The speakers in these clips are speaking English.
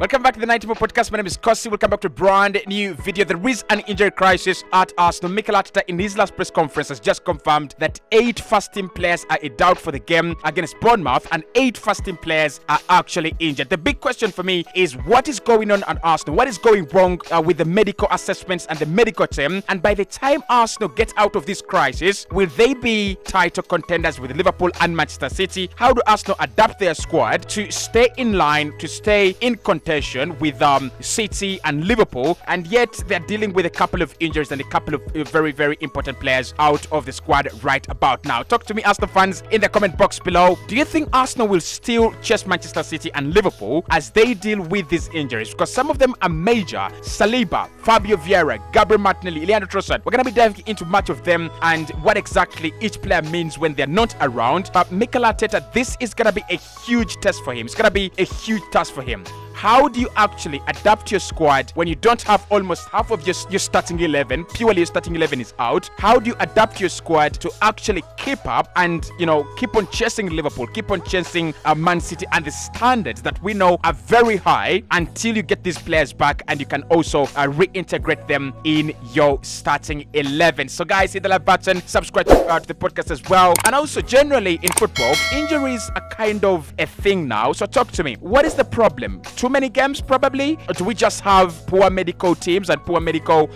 Welcome back to the 94 podcast. My name is Kosi. Welcome back to a brand new video. There is an injury crisis at Arsenal. Mikel Arteta in his last press conference has just confirmed that 8 first-team players are a doubt for the game against Bournemouth, and 8 first-team players are actually injured. The big question for me is what is going on at Arsenal? What is going wrong with the medical assessments and the medical team? And by the time Arsenal get out of this crisis, will they be title contenders with Liverpool and Manchester City? How do Arsenal adapt their squad to stay in line, to stay in contention with City and Liverpool, and yet they're dealing with a couple of injuries and a couple of very, very important players out of the squad right about now? Talk to me, Arsenal fans, in the comment box below. Do you think Arsenal will still chase Manchester City and Liverpool as they deal with these injuries? Because some of them are major. Saliba, Fabio Vieira, Gabriel Martinelli, Leandro Trossard. We're going to be diving into much of them and what exactly each player means when they're not around. But Mikel Arteta, this is going to be a huge test for him. It's going to be a huge task for him. How do you actually adapt your squad when you don't have almost half of your starting 11? Purely your starting 11 is out. How do you adapt your squad to actually keep up and, keep on chasing Liverpool, keep on chasing Man City and the standards that we know are very high until you get these players back and you can also reintegrate them in your starting 11? So guys, hit the like button, subscribe to the podcast as well. And also generally in football, injuries are kind of a thing now. So talk to me. What is the problem? Too many games probably? Or do we just have poor medical teams and poor medical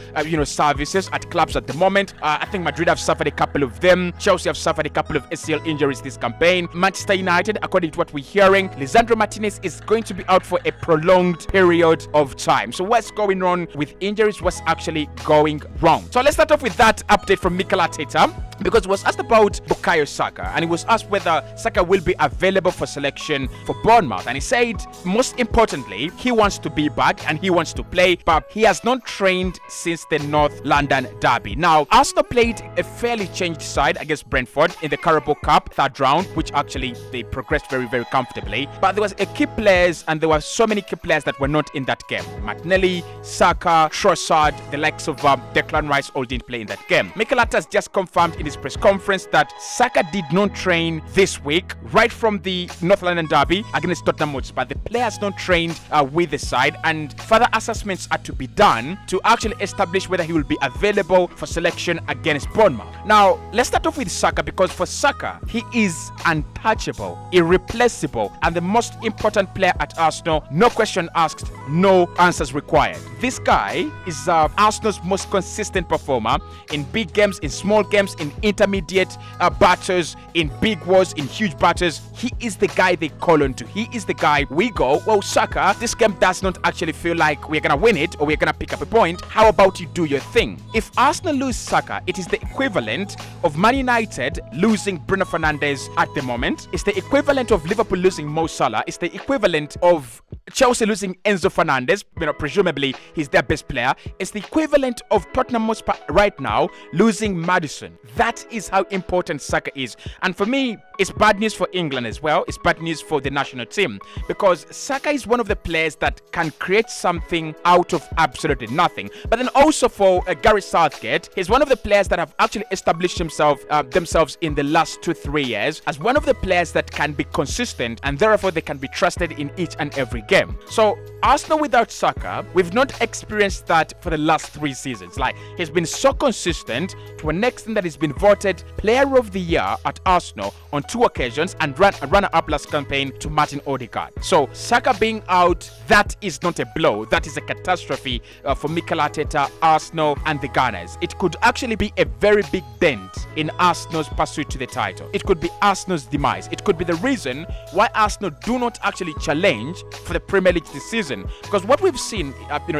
services at clubs at the moment? I think Madrid have suffered a couple of them. Chelsea have suffered a couple of ACL injuries this campaign. Manchester United, according to what we're hearing, Lisandro Martinez is going to be out for a prolonged period of time. So what's going on with injuries? What's actually going wrong? So let's start off with that update from Mikel Arteta, because he was asked about Bukayo Saka, and he was asked whether Saka will be available for selection for Bournemouth, and he said most importantly he wants to be back and he wants to play, but he has not trained since the North London derby. Now, Arsenal played a fairly changed side against Brentford in the Carabao Cup third round, which actually they progressed very, very comfortably, but there was a key players and there were so many key players that were not in that game. Martinelli, Saka, Trossard, the likes of Declan Rice all didn't play in that game. Mikel Arteta has just confirmed in his press conference that Saka did not train this week right from the North London derby against Tottenham Hotspur. The player has not trained with the side, and further assessments are to be done to actually establish whether he will be available for selection against Bournemouth. Now, let's start off with Saka, because for Saka, he is untouchable, irreplaceable, and the most important player at Arsenal. No question asked, no answers required. This guy is Arsenal's most consistent performer in big games, in small games, in intermediate battles, in big wars, in huge battles. He is the guy they call on to. He is the guy we go, well, Saka, this game does not actually feel like we're gonna win it or we're gonna pick up a point. How about you do your thing? If Arsenal lose Saka, it is the equivalent of Man United losing Bruno Fernandes at the moment. It's the equivalent of Liverpool losing Mo Salah. It's the equivalent of Chelsea losing Enzo Fernandez, presumably he's their best player. It's the equivalent of Tottenham Hotspur right now losing Maddison. That is how important Saka is. And for me, it's bad news for England as well. It's bad news for the national team, because Saka is one of the players that can create something out of absolutely nothing. But then also for Gareth Southgate, he's one of the players that have actually established themselves in the last 2-3 years as one of the players that can be consistent, and therefore they can be trusted in each and every game. So Arsenal without Saka, we've not experienced that for the last 3 seasons. Like, he's been so consistent to an extent that he's been voted Player of the Year at Arsenal on 2 occasions and runner-up last campaign to Martin Odegaard. So Saka being out, that is not a blow. That is a catastrophe for Mikel Arteta, Arsenal and the Gunners. It could actually be a very big dent in Arsenal's pursuit to the title. It could be Arsenal's demise. It could be the reason why Arsenal do not actually challenge for the Premier League this season. Because what we've seen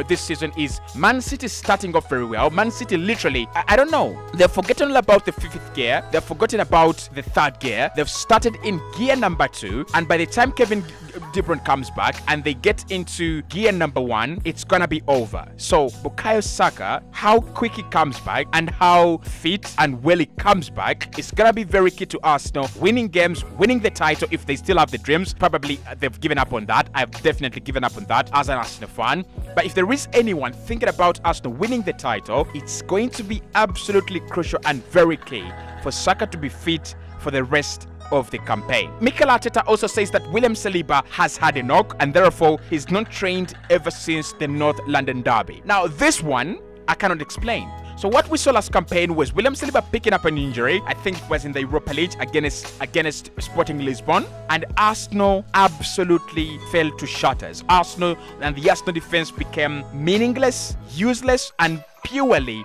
this season is Man City starting off very well. Man City literally, I don't know, they've forgotten all about the 5th gear. They've forgotten about the 3rd gear. They've started in gear number 2, and by the time Kevin De Bruyne comes back and they get into gear number 1, it's gonna be over. So Bukayo Saka, how quick he comes back and how fit and well he comes back is gonna be very key to Arsenal winning games, winning the title. If they still have the dreams, probably they've given up on that. I've definitely given up on that as an Arsenal fan. But if there is anyone thinking about Arsenal winning the title, it's going to be absolutely crucial and very key for Saka to be fit for the rest of the campaign. Mikel Arteta also says that William Saliba has had a knock and therefore he's not trained ever since the North London derby. Now this one I cannot explain. So what we saw last campaign was William Saliba picking up an injury. I think it was in the Europa League against Sporting Lisbon, and Arsenal absolutely fell to shatters. Arsenal and the Arsenal defense became meaningless, useless, and purely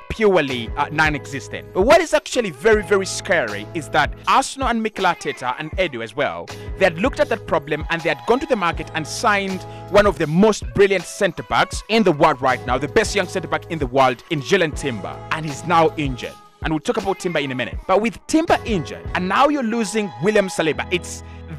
non-existent. But what is actually very, very scary is that Arsenal and Mikel Arteta and Edu as well, they had looked at that problem and they had gone to the market and signed one of the most brilliant centre-backs in the world right now, the best young centre-back in the world, in Jalen Timber, and he's now injured. And we'll talk about Timber in a minute. But with Timber injured, and now you're losing William Saliba,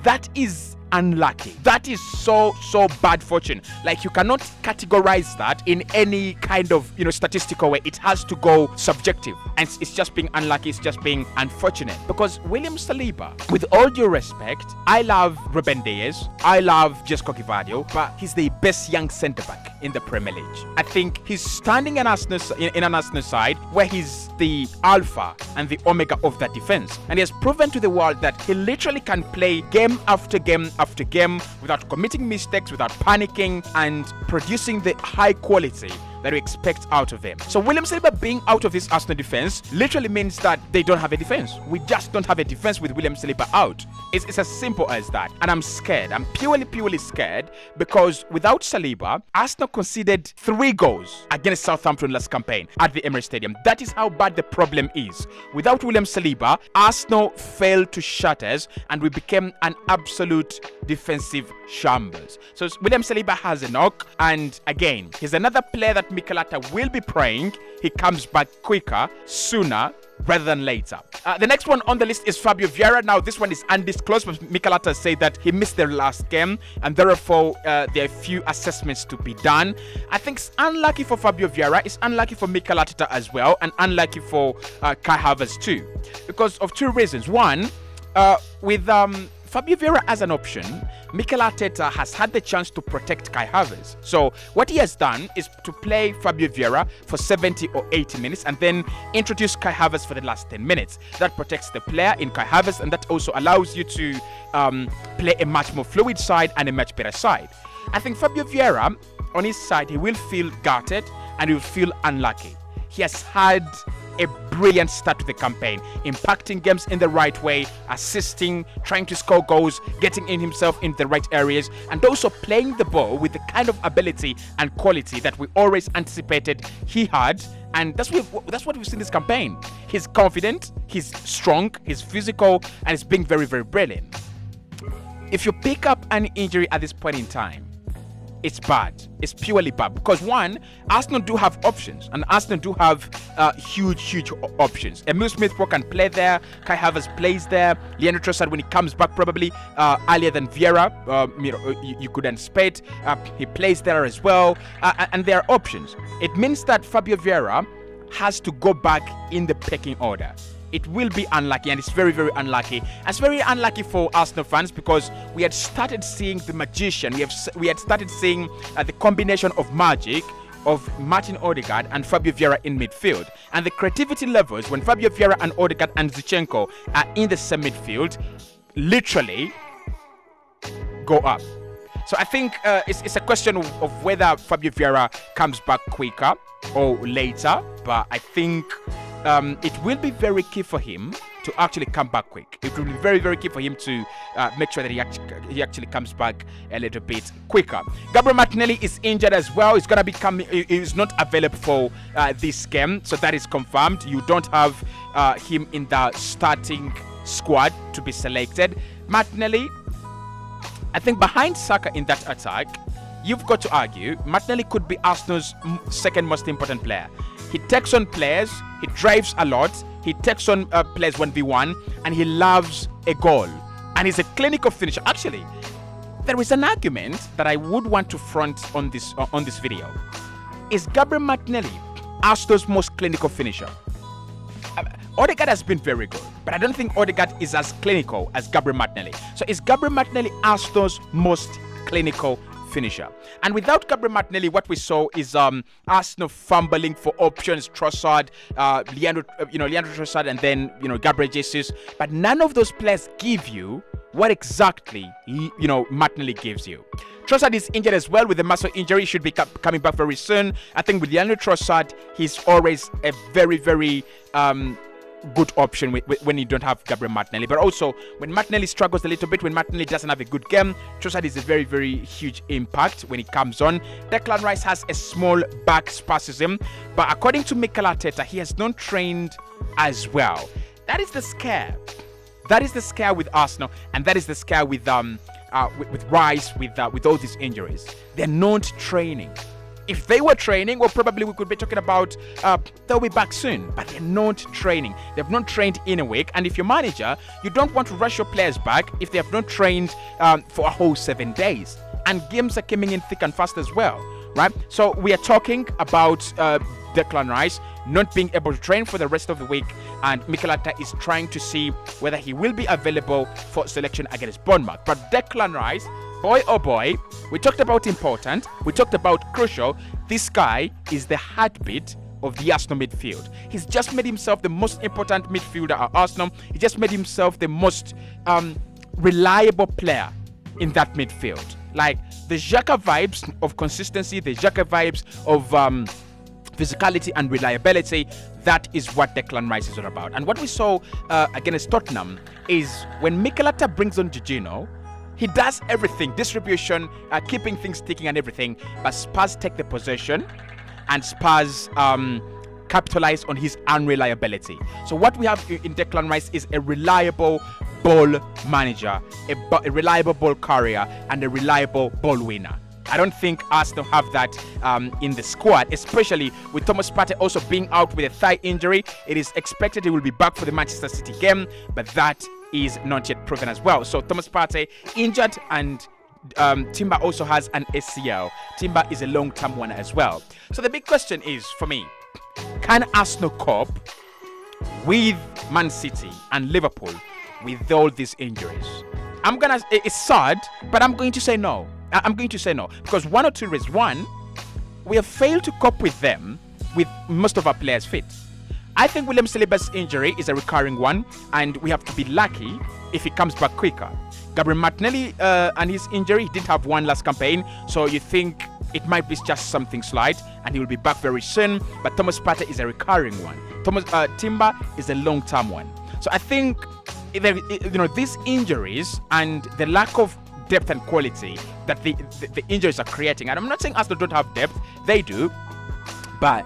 that is unlucky. That is so bad fortune. Like, you cannot categorize that in any kind of statistical way. It has to go subjective, and it's just being unlucky. It's just being unfortunate, because William Saliba, with all due respect, I love Ruben Dias, I love Jesco Gvardiol, but he's the best young centre back in the Premier League. I think he's standing in an Arsenal side where he's the alpha and the omega of that defense, and he has proven to the world that he literally can play game after game after game without committing mistakes, without panicking, and producing the high quality that we expect out of him. So William Saliba being out of this Arsenal defense literally means that they don't have a defense. We just don't have a defense with William Saliba out. It's as simple as that. And I'm scared. I'm purely scared, because without Saliba, Arsenal conceded 3 goals against Southampton last campaign at the Emirates Stadium. That is how bad the problem is. Without William Saliba, Arsenal fell to shatters and we became an absolute defensive shambles. So William Saliba has a knock, and again, he's another player that Mikel Arteta will be praying he comes back quicker, sooner rather than later. The next one on the list is Fabio Vieira. Now this one is undisclosed, but Mikel Arteta said that he missed the last game and therefore there are a few assessments to be done. I think it's unlucky for Fabio Vieira, it's unlucky for Mikel Arteta as well, and unlucky for Kai Havertz too, because of 2 reasons. One, with Fabio Vieira as an option, Mikel Arteta has had the chance to protect Kai Havertz. So what he has done is to play Fabio Vieira for 70 or 80 minutes and then introduce Kai Havertz for the last 10 minutes. That protects the player in Kai Havertz, and that also allows you to play a much more fluid side and a much better side. I think Fabio Vieira, on his side, he will feel gutted and he will feel unlucky. He has had a brilliant start to the campaign, impacting games in the right way, assisting, trying to score goals, getting in himself in the right areas, and also playing the ball with the kind of ability and quality that we always anticipated he had. And that's what we've seen this campaign. He's confident, he's strong, he's physical, and he's being very, very brilliant. If you pick up an injury at this point in time, it's bad. It's purely bad, because one, Arsenal do have options, and Arsenal do have huge options. Emile Smith-Rowe can play there. Kai Havertz plays there. Leandro Trossard, when he comes back, probably earlier than Vieira, you could anticipate, he plays there as well, and there are options. It means that Fabio Vieira has to go back in the pecking order. It will be unlucky, and it's very, very unlucky. And it's very unlucky for Arsenal fans, because we had started seeing the magician. We had started seeing the combination of magic of Martin Odegaard and Fabio Vieira in midfield. And the creativity levels when Fabio Vieira and Odegaard and Zinchenko are in the same midfield literally go up. So I think it's a question of whether Fabio Vieira comes back quicker or later, but I think it will be very key for him to actually come back quick. It will be very, very key for him to make sure that he actually comes back a little bit quicker. Gabriel Martinelli is injured as well. He's gonna he's not available for this game, so that is confirmed. You don't have him in the starting squad to be selected. Martinelli, I think behind Saka in that attack, you've got to argue Martinelli could be Arsenal's second most important player. He takes on players, he drives a lot, he takes on players 1v1, and he loves a goal. And he's a clinical finisher. Actually, there is an argument that I would want to front on this video. Is Gabriel Martinelli Arsenal's most clinical finisher? Odegaard has been very good, but I don't think Odegaard is as clinical as Gabriel Martinelli. So is Gabriel Martinelli Arsenal's most clinical finisher. And without Gabriel Martinelli, what we saw is Arsenal fumbling for options, Trossard, Leandro Trossard, and then Gabriel Jesus. But none of those players give you what exactly Martinelli gives you. Trossard is injured as well with a muscle injury. He should be coming back very soon. I think with Leandro Trossard, he's always a very, very good option when you don't have Gabriel Martinelli. But also, when Martinelli struggles a little bit, when Martinelli doesn't have a good game, Trossard is a very, very huge impact when he comes on. Declan Rice has a small back spasm, but according to Mikel Arteta, he has not trained as well. That is the scare. That is the scare with Arsenal, and that is the scare with Rice, with all these injuries. They're not training. If they were training, well, probably we could be talking about they'll be back soon. But they're not training. They've not trained in a week. And if you're manager, you don't want to rush your players back if they have not trained for a whole 7 days. And games are coming in thick and fast as well, right? So we are talking about Declan Rice not being able to train for the rest of the week, and Mikel Arteta is trying to see whether he will be available for selection against Bournemouth. But Declan Rice, boy oh boy, we talked about important, we talked about crucial. This guy is the heartbeat of the Arsenal midfield. He's just made himself the most important midfielder at Arsenal. He just made himself the most reliable player in that midfield. Like the Xhaka vibes of consistency, the Xhaka vibes of physicality and reliability. That is what Declan Rice is all about. And what we saw against Tottenham is when Mikel Arteta brings on Jorginho, he does everything, distribution, keeping things ticking and everything, but Spurs take the possession and Spurs capitalize on his unreliability. So what we have in Declan Rice is a reliable ball manager, a reliable ball carrier, and a reliable ball winner. I don't think Arsenal have that in the squad, especially with Thomas Partey also being out with a thigh injury. It is expected he will be back for the Manchester City game, but that is not yet proven as well. So Thomas Partey injured, and Timber also has an ACL. Timber is a long-term one as well. So the big question is, for me, can Arsenal cope with Man City and Liverpool with all these injuries? It's sad, but I'm going to say no. I'm going to say no, because one or two reasons. One, we have failed to cope with them with most of our players fit. I think William Saliba's injury is a recurring one, and we have to be lucky if he comes back quicker. Gabriel Martinelli and his injury, he didn't have one last campaign, so you think it might be just something slight, and he will be back very soon. But Thomas Partey is a recurring one. Timber is a long-term one. So I think these injuries and the lack of depth and quality that the injuries are creating, and I'm not saying Arsenal don't have depth, they do, but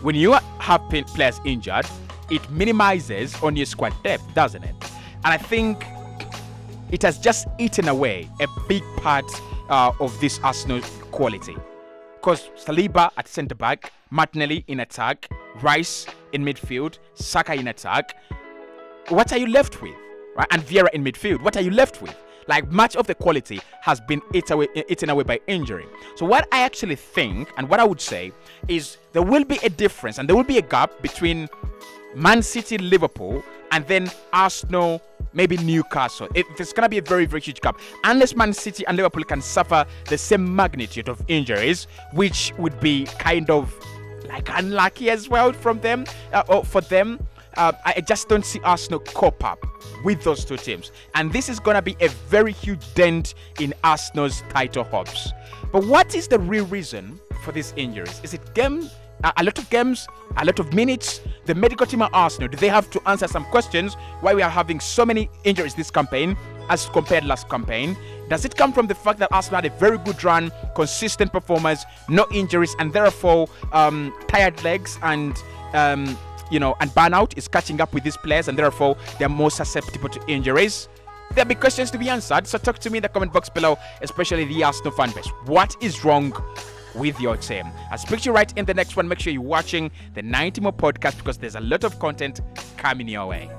when you have players injured, it minimizes on your squad depth, doesn't it? And I think it has just eaten away a big part of this Arsenal quality. Because Saliba at centre back, Martinelli in attack, Rice in midfield, Saka in attack, what are you left with? Right? And Vieira in midfield, what are you left with? Like, much of the quality has been eaten away by injury. So what I actually think, and what I would say, is there will be a difference and there will be a gap between Man City, Liverpool, and then Arsenal, maybe Newcastle. There's going to be a very, very huge gap. Unless Man City and Liverpool can suffer the same magnitude of injuries, which would be kind of like unlucky as well from them, or for them. I just don't see Arsenal cope up with those two teams. And this is going to be a very huge dent in Arsenal's title hopes. But what is the real reason for these injuries? Is it a lot of games, a lot of minutes? The medical team at Arsenal, do they have to answer some questions why we are having so many injuries this campaign as compared last campaign? Does it come from the fact that Arsenal had a very good run, consistent performance, no injuries, and therefore tired legs and burnout is catching up with these players, and therefore they're more susceptible to injuries? There'll be questions to be answered, so talk to me in the comment box below, especially the Arsenal fan base. What is wrong with your team? I'll speak to you right in the next one. Make sure you're watching the 90 More podcast, because there's a lot of content coming your way.